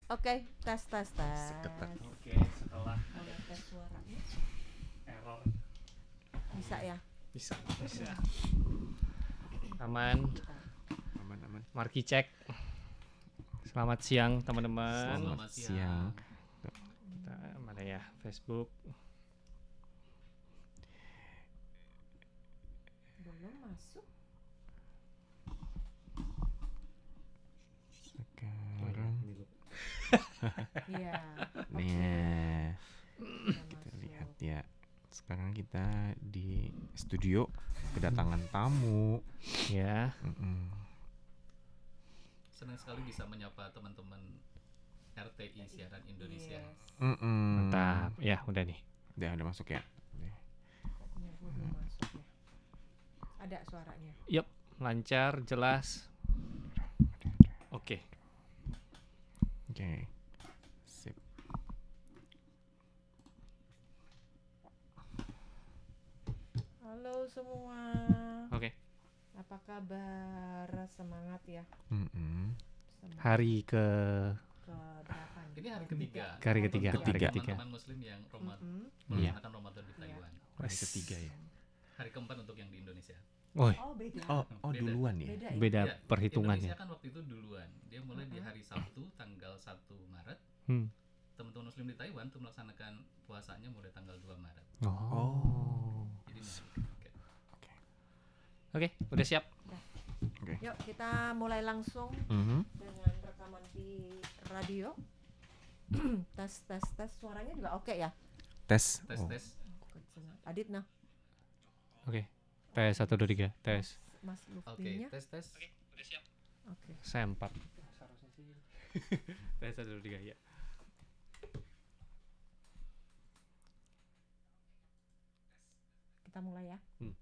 Oke, tes. Seketat. Oke, setelah Mau tes suaranya. error Bisa ya? Bisa. aman. Aman. Marki cek. Selamat siang teman-teman. Selamat siang. Kita mana ya? Facebook. Belum masuk. Sekarang Iya. nih Udah kita masuk. lihat ya. Sekarang kita di studio kedatangan tamu. Ya. Senang sekali bisa menyapa teman-teman RTI Siaran Indonesia. Yes. Mantap. Ya, udah nih. Udah masuk ya. Kayaknya gua belum masuk ya. Ada suaranya. Yup, lancar, jelas. Oke. Oke. Sip. Halo semua. Oke. Apa kabar? Semangat ya. Semangat Hari ke ke berapa nih? Ini hari ketiga. Hari ketiga. Untuk Hari ketiga. teman-teman Muslim yang Mm-mm. melaksanakan Ramadan di Iya. Taiwan. Hari ketiga ya. Hari keempat untuk yang di Indonesia. Woi, Oh beda. Oh Beda. duluan ya. Beda ya. beda Ya, perhitungannya. Indonesia kan waktu itu duluan. Dia mulai di hari Sabtu tanggal 1 Maret. Hmm. Teman-teman Muslim di Taiwan tuh melaksanakan puasanya mulai tanggal 2 Maret. Oh. Jadi ini hari ketiga. Oke, udah siap. Yuk kita mulai langsung dengan rekaman di radio. tes. Suaranya juga oke ya? Tes. Tes. Adit nah. Oke. Tes 1 2 3. Tes. Mas Oke, Luftinya. tes. Udah siap. Oke. Saya 4. Tes 1 2 3 ya. Kita mulai ya. Hmm.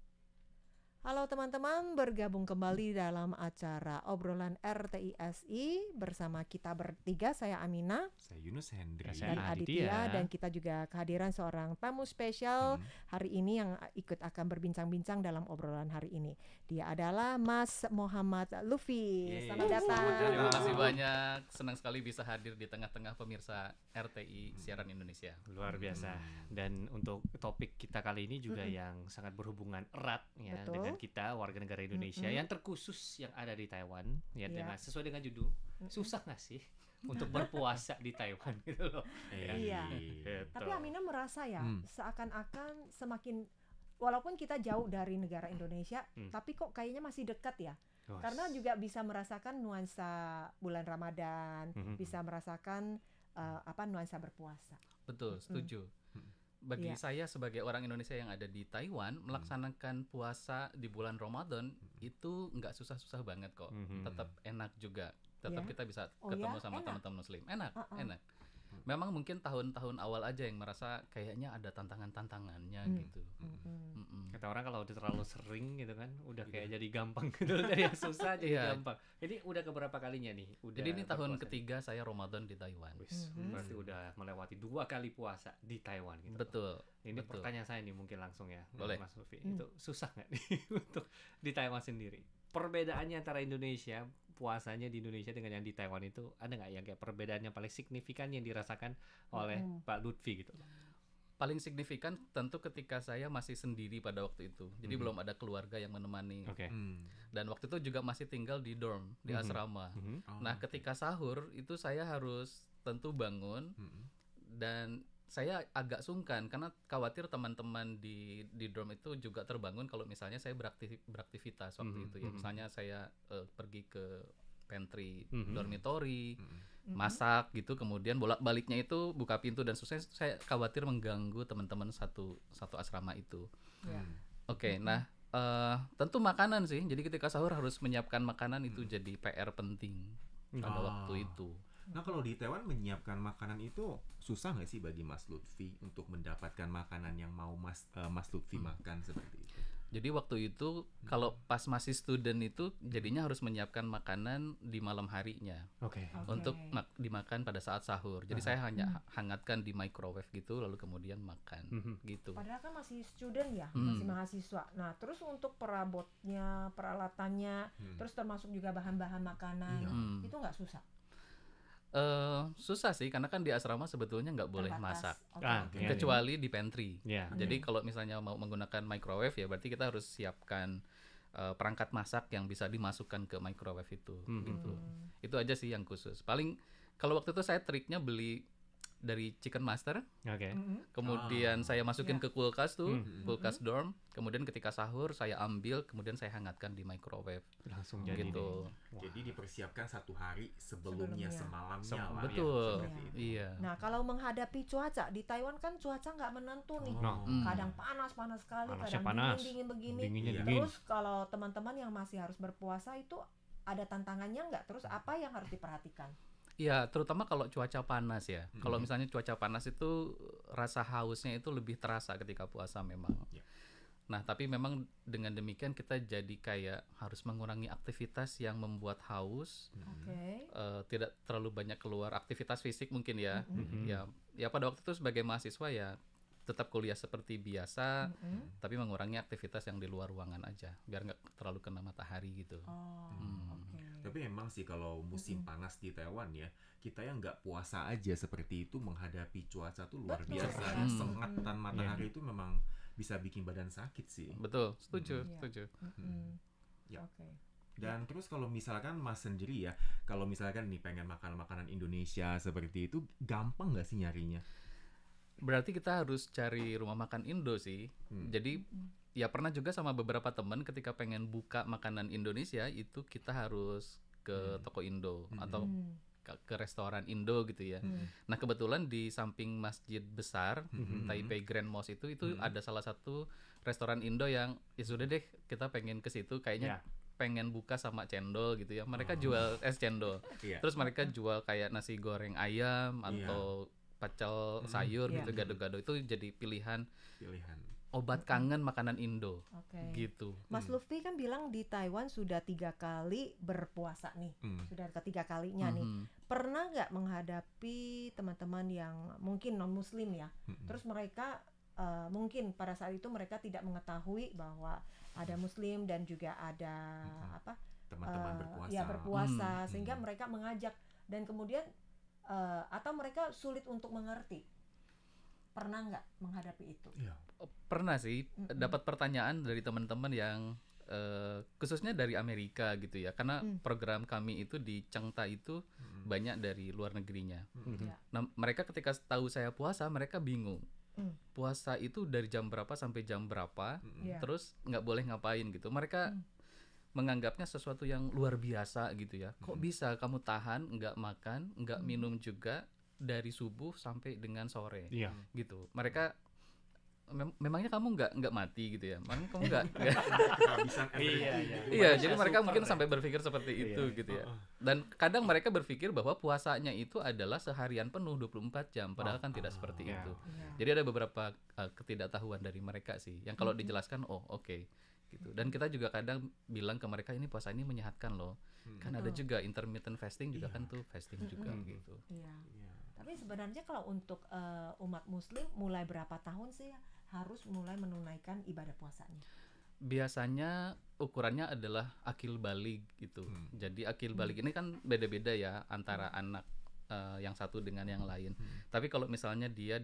Halo teman-teman, bergabung kembali dalam acara obrolan RTISI bersama kita bertiga, saya Amina Saya Yunus Hendri. Saya dan Aditya. Aditya, dan kita juga kehadiran seorang tamu spesial hari ini yang ikut akan berbincang-bincang dalam obrolan hari ini. Dia adalah Mas Muhammad Lufi. Yeay. Selamat datang. Terima kasih banyak. Senang sekali bisa hadir di tengah-tengah pemirsa RTI Siaran Indonesia. Luar biasa. Dan untuk topik kita kali ini juga yang sangat berhubungan erat ya Betul. dengan kita warga negara Indonesia yang terkhusus yang ada di Taiwan ya, Iya. dengan sesuai dengan judul. Susah nggak sih untuk berpuasa di Taiwan gitu loh. Iya. Gitu. Tapi Amina merasa ya, seakan-akan semakin walaupun kita jauh dari negara Indonesia, tapi kok kayaknya masih dekat ya. Wah, Karena juga bisa merasakan nuansa bulan Ramadan, bisa merasakan nuansa berpuasa. Betul, setuju. Bagi Iya. saya sebagai orang Indonesia yang ada di Taiwan, melaksanakan puasa di bulan Ramadan itu nggak susah-susah banget kok. Tetap enak juga. Tetap Ya. kita bisa Oh ketemu ya? sama Enak? teman-teman Muslim. Enak. Memang mungkin tahun-tahun awal aja yang merasa kayaknya ada tantangannya gitu. Mm-mm. kata orang kalau udah terlalu sering gitu kan udah kayak jadi gampang gitu dari yang susah jadi Iya. gampang. Ini udah keberapa kalinya nih? Udah Jadi ini tahun berpuasa? ketiga saya Ramadan di Taiwan. Wis, berarti udah melewati 2 kali puasa di Taiwan gitu. Betul. Ini betul. pertanyaan saya nih mungkin langsung ya, Boleh. Mas Lufi. Itu susah nggak nih untuk di Taiwan sendiri? Perbedaannya antara Indonesia, puasanya di Indonesia dengan yang di Taiwan itu ada nggak yang kayak perbedaan yang paling signifikan yang dirasakan oleh Pak Lutfi gitu? Paling signifikan tentu ketika saya masih sendiri pada waktu itu. Jadi belum ada keluarga yang menemani. Oke. Dan waktu itu juga masih tinggal di dorm, di asrama. Nah, ketika sahur itu saya harus tentu bangun dan saya agak sungkan karena khawatir teman-teman di dorm itu juga terbangun kalau misalnya saya beraktivitas waktu itu ya. Misalnya saya pergi ke pantry dormitory, masak gitu, kemudian bolak-baliknya itu buka pintu dan saya khawatir mengganggu teman-teman satu asrama itu. Ya. Oke, nah tentu makanan sih. Jadi ketika sahur harus menyiapkan makanan itu jadi PR penting pada waktu itu. Nah kalau di Taiwan menyiapkan makanan itu susah nggak sih bagi Mas Lutfi untuk mendapatkan makanan yang mau Mas Lutfi makan seperti itu? Jadi waktu itu kalau pas masih student itu jadinya harus menyiapkan makanan di malam harinya Oke. untuk dimakan pada saat sahur. Jadi saya hanya hangatkan di microwave gitu lalu kemudian makan gitu. Padahal kan masih student ya, masih mahasiswa. Nah, terus untuk perabotnya, peralatannya, terus termasuk juga bahan-bahan makanan, itu nggak susah. Susah sih karena kan di asrama sebetulnya nggak boleh Terbatas. masak Oke. Iya, kecuali di pantry. Iya. Jadi kalau misalnya mau menggunakan microwave ya berarti kita harus siapkan perangkat masak yang bisa dimasukkan ke microwave itu gitu. Itu aja sih yang khusus. Paling kalau waktu itu saya triknya beli dari Chicken Master, Oke. kemudian saya masukin Ya. ke kulkas tuh, kulkas dorm, kemudian ketika sahur saya ambil, kemudian saya hangatkan di microwave. Langsung jadi Gitu. deh. Wah. Jadi dipersiapkan 1 hari sebelumnya, Sebelumnya. semalamnya lah ya, Betul. seperti itu. Iya. Nah, kalau menghadapi cuaca di Taiwan kan cuaca nggak menentu nih. Nah, Kadang panas sekali, Panasnya kadang panas. dingin begini. Dinginnya Iya. dingin. Terus kalau teman-teman yang masih harus berpuasa itu ada tantangannya nggak? Terus apa yang harus diperhatikan? Iya, terutama kalau cuaca panas ya. Kalau misalnya cuaca panas itu rasa hausnya itu lebih terasa ketika puasa memang. Ya. Nah, tapi memang dengan demikian kita jadi kayak harus mengurangi aktivitas yang membuat haus. Oke. Tidak terlalu banyak keluar aktivitas fisik mungkin ya. Ya pada waktu itu sebagai mahasiswa ya tetap kuliah seperti biasa, tapi mengurangi aktivitas yang di luar ruangan aja biar nggak terlalu kena matahari gitu. Oh, oke. Tapi emang sih kalau musim panas di Taiwan ya, kita yang nggak puasa aja seperti itu menghadapi cuaca tuh luar Betul. biasa. Sengatan matahari itu memang bisa bikin badan sakit sih. Betul, setuju, Iya. setuju. Ya. Oke. Dan terus kalau misalkan Mas sendiri ya, kalau misalkan nih pengen makan makanan Indonesia seperti itu, gampang nggak sih nyarinya? Berarti kita harus cari rumah makan Indo sih. Jadi ya pernah juga sama beberapa teman ketika pengen buka makanan Indonesia itu kita harus ke toko Indo atau ke restoran Indo gitu ya. Nah kebetulan di samping masjid besar Taipei Grand Mosque itu ada salah satu restoran Indo yang ya sudah deh kita pengen ke situ kayaknya pengen buka sama cendol gitu ya. Mereka jual es cendol. Iya. Terus mereka jual kayak nasi goreng ayam atau pacel sayur gitu gado-gado itu jadi pilihan obat kangen makanan Indo Oke. gitu. Mas Lutfi kan bilang di Taiwan sudah 3 kali berpuasa nih, sudah ketiga kalinya nih. Pernah nggak menghadapi teman-teman yang mungkin non Muslim ya, terus mereka mungkin pada saat itu mereka tidak mengetahui bahwa ada Muslim dan juga ada teman-teman berpuasa. Ya berpuasa, sehingga mereka mengajak dan kemudian atau mereka sulit untuk mengerti. Pernah nggak menghadapi itu? Iya. Pernah sih dapat pertanyaan dari teman-teman yang khususnya dari Amerika gitu ya, karena program kami itu di Chengta itu banyak dari luar negerinya. Ya. Nah mereka ketika tahu saya puasa mereka bingung. Puasa itu dari jam berapa sampai jam berapa, terus nggak boleh ngapain gitu. Mereka menganggapnya sesuatu yang luar biasa gitu ya. Kok bisa kamu tahan nggak makan, nggak minum juga dari subuh sampai dengan sore gitu. Mereka memangnya kamu nggak mati gitu ya? Memang kamu nggak Kehabisan energi. Iya, jadi mereka mungkin sampai berpikir seperti itu gitu ya. Dan kadang mereka berpikir bahwa puasanya itu adalah seharian penuh 24 jam, padahal kan tidak seperti itu. Jadi ada beberapa ketidaktahuan dari mereka sih, yang kalau dijelaskan oke. Gitu. Dan kita juga kadang bilang ke mereka ini puasa ini menyehatkan loh. Kan ada juga intermittent fasting juga kan tuh fasting juga gitu. Iya. Tapi sebenarnya kalau untuk umat Muslim mulai berapa tahun sih harus mulai menunaikan ibadah puasanya? Biasanya ukurannya adalah akil balig gitu. Jadi akil balig ini kan beda-beda ya antara anak yang satu dengan yang lain. Tapi kalau misalnya dia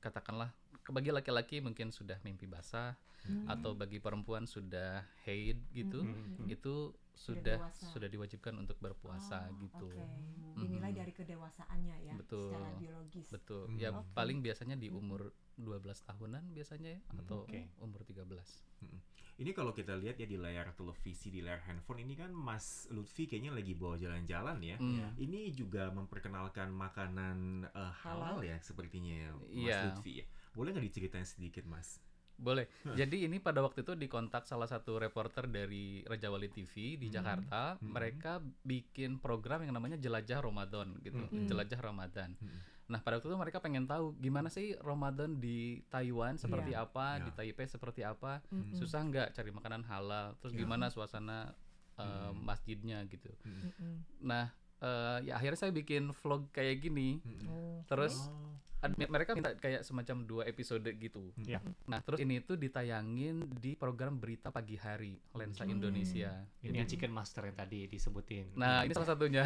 katakanlah bagi laki-laki mungkin sudah mimpi basah atau bagi perempuan sudah haid gitu, itu sudah diwajibkan untuk berpuasa gitu. Dinilai dari kedewasaannya ya, Betul. secara biologis. Betul. Ya paling biasanya di umur 12 tahunan biasanya ya, atau umur 13. Ini kalau kita lihat ya di layar televisi, di layar handphone ini kan Mas Lutfi kayaknya lagi bawa jalan-jalan ya. Ini juga memperkenalkan makanan halal ya sepertinya ya, Mas Lutfi ya. Boleh nggak diceritain sedikit Mas? Boleh. Jadi ini pada waktu itu dikontak salah satu reporter dari Raja Wali TV di Jakarta. Mereka bikin program yang namanya Jelajah Ramadan gitu. Jelajah Ramadan. Nah pada waktu itu mereka pengen tahu gimana sih Ramadan di Taiwan seperti apa, di Taipei seperti apa. Susah nggak cari makanan halal? Terus gimana suasana masjidnya gitu. Nah ya akhirnya saya bikin vlog kayak gini. Terus mereka minta kayak semacam 2 episode gitu. Nah, terus ini tuh ditayangin di program berita pagi hari Lensa Indonesia. Ini yang Chicken Master yang tadi disebutin. Nah, ini salah satunya.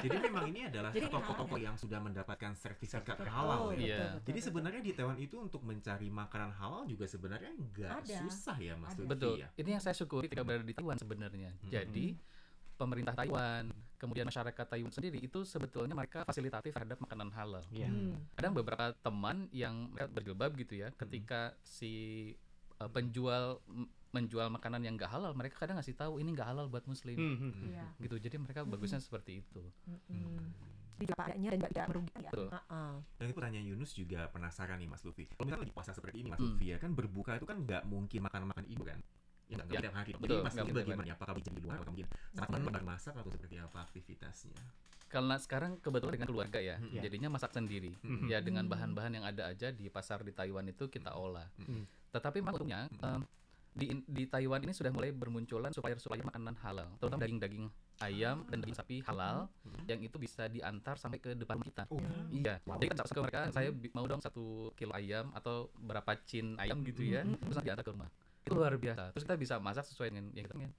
Jadi memang ini adalah toko-toko yang sudah mendapatkan sertifikat halal. Iya. Jadi sebenarnya di Taiwan itu untuk mencari makanan halal juga sebenarnya nggak susah ya, Mas Lutfi. Betul. Ya? Ini yang saya syukuri ketika berada di Taiwan sebenarnya. Jadi pemerintah Taiwan, kemudian masyarakat Taiwan sendiri itu sebetulnya mereka fasilitatif terhadap makanan halal. Ada beberapa teman yang mereka berjilbab gitu ya, ketika si penjual menjual makanan yang nggak halal, mereka kadang ngasih tahu ini nggak halal buat Muslim, gitu. Jadi mereka bagusnya seperti itu. Jadi apa adanya dan tidak merugikan ya. Dan itu pertanyaan Yunus juga penasaran nih Mas Lutfi. Kalau misalnya lagi puasa seperti ini Mas Lutfi ya kan berbuka itu kan nggak mungkin makan Indo kan? Ya nggak tiap hari. Jadi Mas Lutfi bagaimana? Apakah bisa di luar atau mungkin saat masak atau seperti apa aktivitasnya? Karena sekarang kebetulan dengan keluarga ya, jadinya masak sendiri. Ya dengan bahan-bahan yang ada aja di pasar di Taiwan itu kita olah. Tetapi memang untungnya di Taiwan ini sudah mulai bermunculan supplier makanan halal, terutama daging ayam dan daging sapi halal yang itu bisa diantar sampai ke depan kita. Iya. Jadi kan ke mereka, saya mau dong 1 kilo ayam atau berapa cin ayam gitu ya, terus nanti diantar ke rumah. Itu luar biasa. Terus kita bisa masak sesuai dengan yang kita pengen.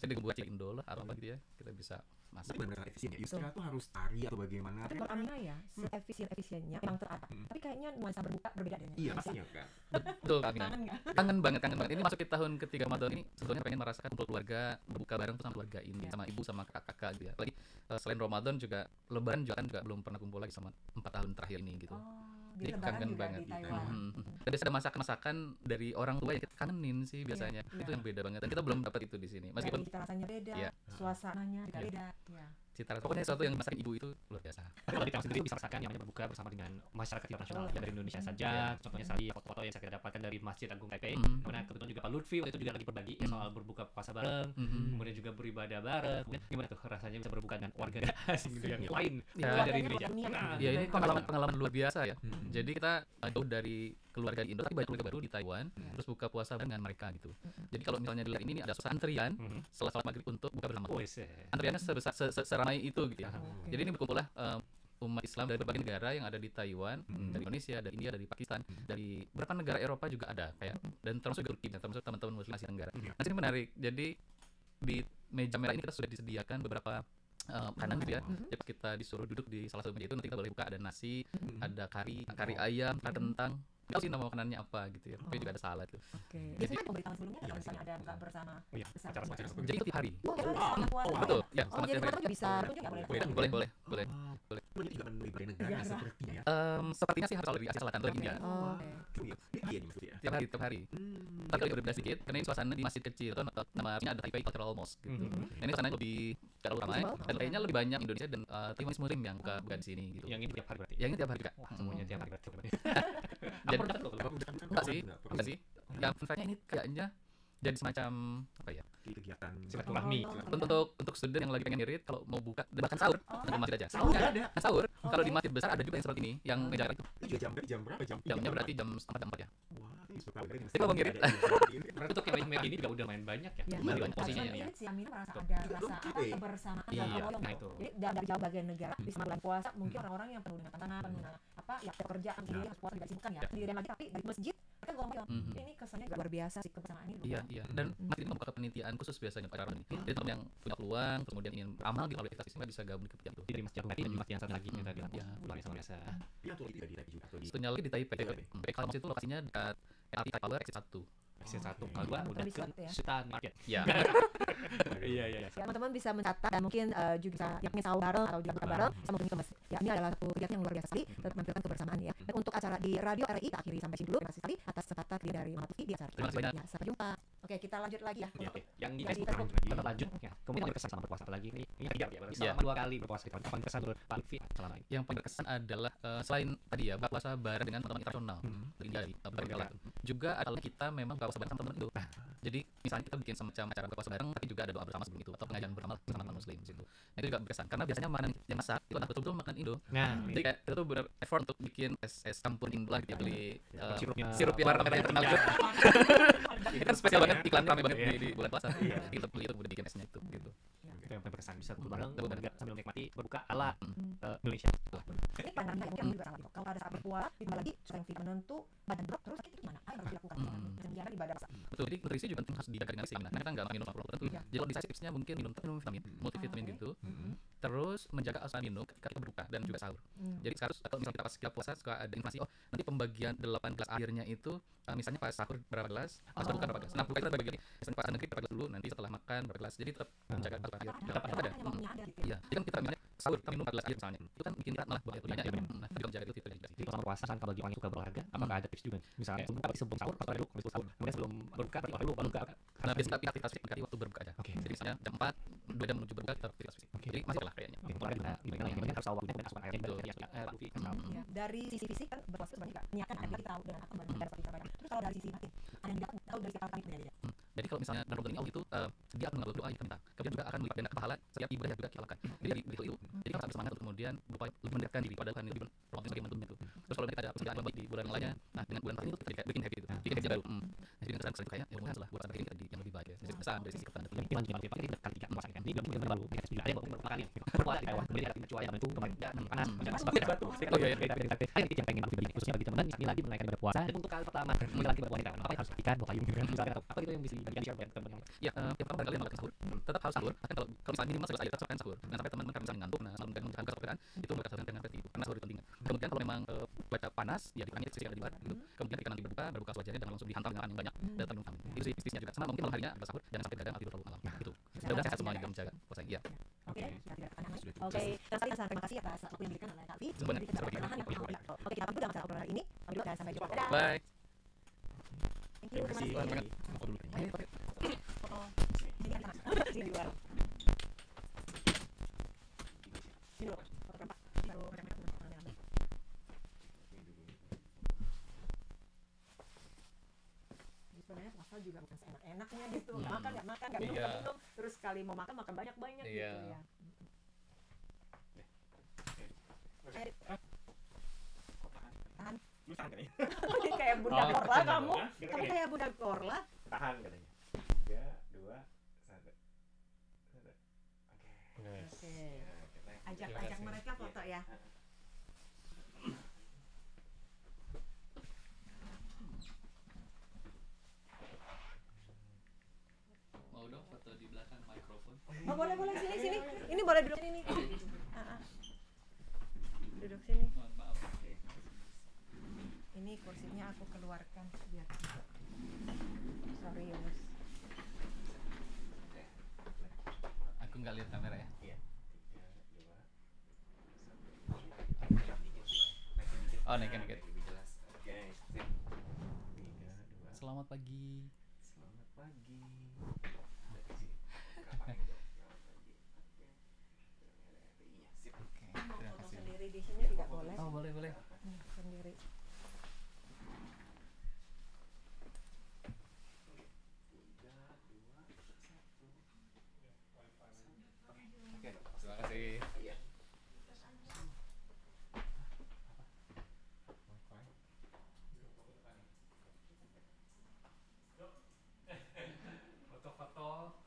Jadi buat cili Indo lah atau apa gitu ya, kita bisa masak. Benar-benar efisien ya. Yusra tuh harus tari atau bagaimana? Tapi menurut Amina ya, seefisien-efisiennya memang terada. Tapi kayaknya nuansa berbuka berbeda dengan. Iya, pastinya kan. Betul, Amina. Kangen banget. Ini masuk di tahun ketiga Ramadan ini sebetulnya pengen merasakan kumpul keluarga, berbuka bareng sama keluarga ini, sama ibu sama kakak-kakak gitu ya. Apalagi selain Ramadan juga Lebaran juga kan belum pernah kumpul lagi sama 4 tahun terakhir ini gitu. Jadi kangen banget. Dan biasanya ada masakan dari orang tua yang kita kangenin sih biasanya. Itu yang beda banget. Dan kita belum dapat itu di sini. Meskipun cita rasanya beda, suasananya juga beda. Cita rasa pokoknya sesuatu yang dimasakin ibu itu luar biasa. Kalau kita sendiri bisa merasakan yang namanya berbuka bersama dengan masyarakat internasional dari Indonesia saja. Contohnya tadi foto-foto yang saya dapatkan dari Masjid Agung Taipei. Kemudian kebetulan juga Pak Lutfi waktu itu juga lagi berbagi soal berbuka puasa bareng. Kemudian juga beribadah bareng. Kemudian gimana tuh rasanya bisa berbuka dengan warga asing yang lain dari Indonesia? Ya ini pengalaman luar biasa ya. Jadi kita jauh dari keluarga di Indo tapi banyak keluarga baru di Taiwan, terus buka puasa dengan mereka gitu. Jadi kalau misalnya dilihat ini ada antrian setelah sholat maghrib untuk buka bersama. Antriannya sebesar seramai itu gitu ya. Jadi ini berkumpullah umat Islam dari berbagai negara yang ada di Taiwan, dari Indonesia, dari India, dari Pakistan, dari beberapa negara Eropa juga ada kayak, dan termasuk Turki, termasuk teman-teman Muslim Asia Tenggara. Nah, ini menarik. Jadi di meja merah ini kita sudah disediakan beberapa makanan gitu ya. Jadi kita disuruh duduk di salah satu meja itu, nanti kita boleh buka, ada nasi, ada kari ayam, ada kentang. Nggak sih nama makanannya apa gitu ya, tapi juga ada salad tuh. Biasanya kan pemberitahuan sebelumnya kalau misalnya ada buka bersama. Jadi itu tiap hari. Betul. Ya, sama tiap hari juga bisa kunjung nggak boleh? Boleh. Ini juga dari negara sepertinya ya. Sepertinya sih harus dari Asia Selatan atau India. Tiap hari. Tapi kalau berbeda sedikit, karena ini suasana di masjid kecil, namanya ada Taipei Cultural Mosque gitu. Ini suasananya lebih gak terlalu ramai, dan kayaknya lebih banyak Indonesia dan Taiwanese Muslim yang buka di sini gitu. Yang ini tiap hari berarti? Yang ini tiap hari juga. Semuanya tiap hari berarti. Jadi enggak sih. Yang fun fact-nya ini kayaknya jadi semacam apa ya? Kegiatan silaturahmi. Untuk student yang lagi pengen ngirit kalau mau buka bahkan sahur di masjid aja. Sahur. Kalau di masjid besar ada juga yang seperti ini, yang meja itu. Jam berapa? Jamnya berarti jam 3:30 ya. Jadi kalau mau ngirit berarti untuk yang ini juga udah main banyak ya. Banyak posisinya ya. Si Amina merasa ada rasa kebersamaan dan nah itu. Jadi dari jauh bagian negara di bulan puasa mungkin orang-orang yang penuh dengan tantangan, penuh dengan pekerjaan, jadi harus puasa tidak sibukkan ya. Sendirian lagi tapi dari masjid mereka gotong. Ini kesannya luar biasa sih kebersamaan ini. Iya. Dan masjid ini membuka kepanitiaan khusus biasanya pada orang ini. Jadi teman yang punya peluang kemudian ingin beramal di kualitas Islam bisa gabung di kepanitiaan itu. Jadi masjid Agung dan masjid yang satu lagi yang tadi bilang. Luar biasa. Iya, tuh di Taipei juga. Satunya lagi di Taipei. Kalau masjid itu lokasinya dekat LRT Taipei Exit 1. Exit 1. Kalau gua udah ke Sultan Market. Iya. Iya. Teman-teman bisa mencatat dan mungkin juga bisa yang ingin sahur bareng atau juga buka bareng sama kunjungi ke masjid. Ya, ini adalah satu kegiatan yang luar biasa sekali, menampilkan kebersamaan ya. Dan untuk acara di Radio RRI kita akhiri sampai sini dulu. Terima kasih sekali atas kesempatan dari Muhammad Lutfi di acara. Terima kasih banyak. Ya, sampai jumpa. Oke, kita lanjut lagi ya. Yang di Facebook kita lanjut ya. Kemudian berkesan selama berpuasa apalagi ini ketiga ya. Selama 2 kali berpuasa kita. Apa berkesan menurut Pak Lutfi selama ini? Yang paling berkesan adalah selain tadi ya berpuasa bareng dengan teman-teman internasional dari berbagai juga adalah kita memang berpuasa bareng sama teman Indo. Jadi misalnya kita bikin semacam acara berpuasa bareng tapi juga ada doa bersama sebelum itu atau pengajian bersama teman Muslim di situ. Nah, itu juga berkesan karena biasanya makanan yang masak itu adalah betul-betul makan Indo. Nah, jadi kayak kita tuh benar effort untuk bikin es campur Indo lah gitu, beli sirup yang warna merah yang terkenal. Ini kan spesial banget, iklan rame banget di bulan puasa. Kita beli itu kemudian bikin esnya itu gitu. Itu yang berkesan bisa kumpul bareng sambil menikmati berbuka ala Indonesia. Ini pandangannya mungkin juga salah. Kalau pada saat berpuasa ditambah lagi suka yang tidak menentu, badan drop terus sakit itu gimana? Apa yang harus dilakukan? Jangan di badan. Betul, jadi nutrisi juga penting harus dijaga dengan isi. Nah, kita nggak minum apa tertentu. Jadi kalau bisa tipsnya mungkin minum vitamin, multivitamin gitu. Terus menjaga asupan minum ketika kita berbuka dan juga sahur. Jadi sekarang kalau misalnya kita pas kita puasa suka ada informasi, oh nanti pembagian 8 gelas airnya itu misalnya pas sahur berapa gelas, pas berbuka berapa gelas. Nah, buka kita bagi lagi. Misalnya pas negeri berapa gelas dulu, nanti setelah makan berapa gelas. Jadi tetap menjaga asupan air. Tetap ada. Iya, jadi kan kita misalnya sahur kita minum 4 gelas air misalnya. Itu kan bikin kita malah buang air minum. Nah, kita menjaga itu juga. Jadi selama puasa kan kalau orang yang suka berolahraga, apakah ada tips juga? Misalnya sebelum sahur, pas dulu, habis sahur, kemudian sebelum berbuka, baru berbuka. Nah, biasanya kita aktivitas fisik di waktu berbuka aja. Jadi misalnya jam 4, 2 jam menuju berbuka kita aktivitas fisik. Jadi masuk lah kayaknya. Gimana harus tahu waktunya dan asupan airnya Dari sisi fisik kan berpuasa sebenarnya niatkan ada kita tahu dengan apa benar seperti apa. Terus kalau dari sisi hati, ada yang tidak tahu dari siapa kami punya. Jadi kalau misalnya dalam bulan ini itu dia akan mengatur doa yang kita minta. Kemudian juga akan melipat ganda pahala setiap ibadah yang juga kita lakukan. Jadi di itu. Jadi kita bersemangat untuk kemudian berupaya lebih mendekatkan diri pada Tuhan lebih berdoa sebagai mantunya itu. Terus kalau kita ada pekerjaan yang baik di bulan yang lainnya, nah dengan bulan tertentu kita bikin happy itu. Bikin happy baru. Jadi dengan kesan kayaknya mudah-mudahan setelah bulan ini kita jadi yang lebih baik ya. Dari sisi dari sisi ketan ini lanjut pakai ini kali 3 puasa kan. Ini belum baru juga ada makan yang berpuasa di bawah kemudian ada cuaca yang itu kemarin panas batu. Oh iya ada yang pengen aku bagi khususnya bagi teman-teman ini lagi menaikkan berpuasa dan untuk kali pertama menjelang berpuasa apa yang harus diperhatikan buat payung misalnya apa itu yang bisa dibagikan share buat teman-teman. Ya, yang pertama kali melakukan sahur. Tetap harus sahur. Kan kalau misalnya minimal segelas air tetap sahur. Nah, sampai teman-teman kan misalnya ngantuk, nah malam dan menjelang kesoperan itu mereka sahur dengan berarti itu karena sahur itu penting. Kemudian kalau memang cuaca panas ya dikurangi sisi ada di luar gitu. Kemudian ketika nanti berbuka wajahnya jangan langsung dihantam dengan angin banyak dan terlalu tamu. Itu sih tips-tipsnya juga. Sama mungkin malam harinya ada sahur jangan sampai gadang atau tidur terlalu malam. Gitu. Mudah-mudahan sehat semuanya dalam menjaga puasa. Iya. Oke, Oke, terima kasih atas waktu yang diberikan oleh Kak Vi. Oke, kita akan dalam masalah obrolan ini. Dan sampai jumpa. Bye. Thank you. Terima kasih. Ini di luar. Ini loh, baru sebenarnya puasa juga bukan seenak-enaknya gitu. Makan nggak minum, terus sekali mau makan banyak-banyak gitu ya. Tahan. Kayak Bunda Korla kamu kayak Bunda Korla. Tahan katanya. 3, 2, 1. Oke. Ajak mereka foto ya. Mau dong foto di belakang mikrofon. Oh boleh sini. Ini boleh duduk sini. Duduk sini. Mohon maaf. Ini kursinya aku keluarkan biar. Sorry Yunus. Aku nggak lihat kamera ya. Iya. 3, 2, 1. Oh, naikin dikit. Lebih jelas. Oke, sip. 3, 2. Selamat pagi. Selamat pagi. Mau foto sendiri di sini tidak boleh. Oh, boleh. Sendiri. Terima kasih. Foto-foto.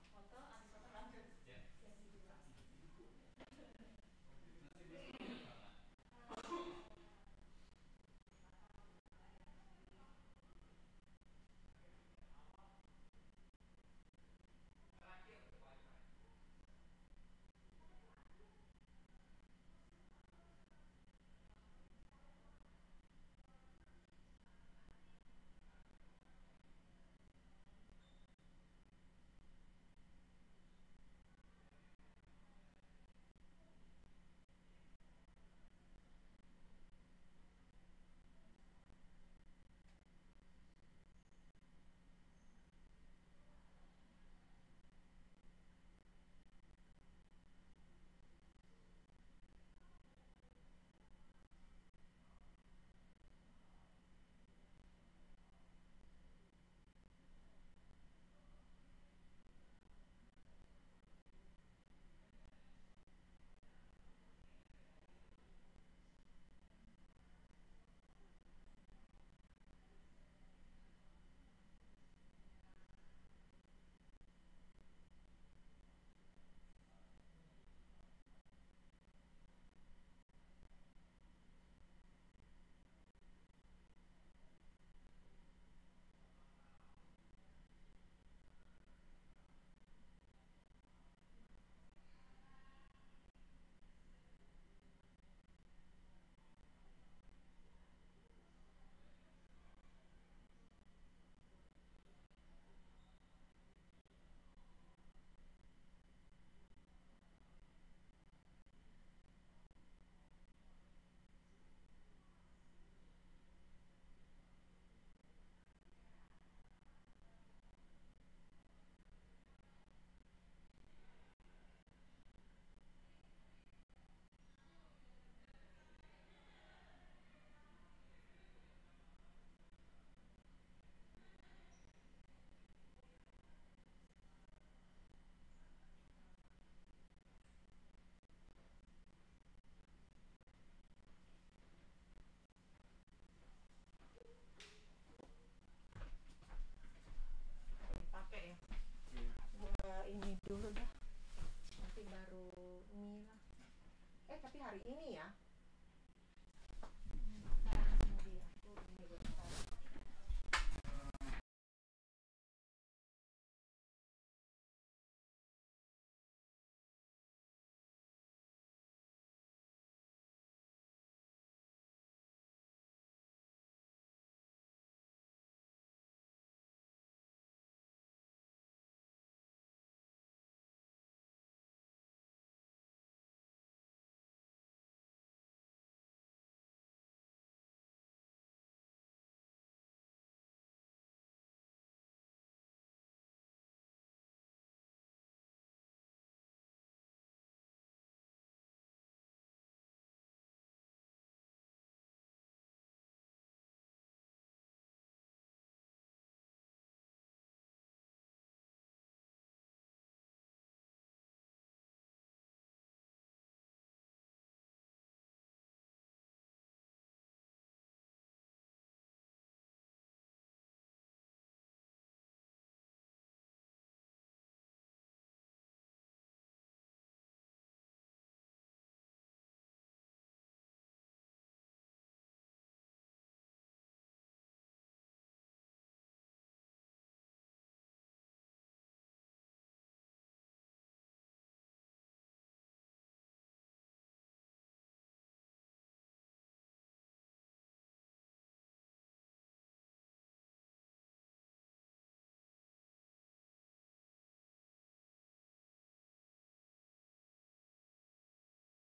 tapi hari ini ya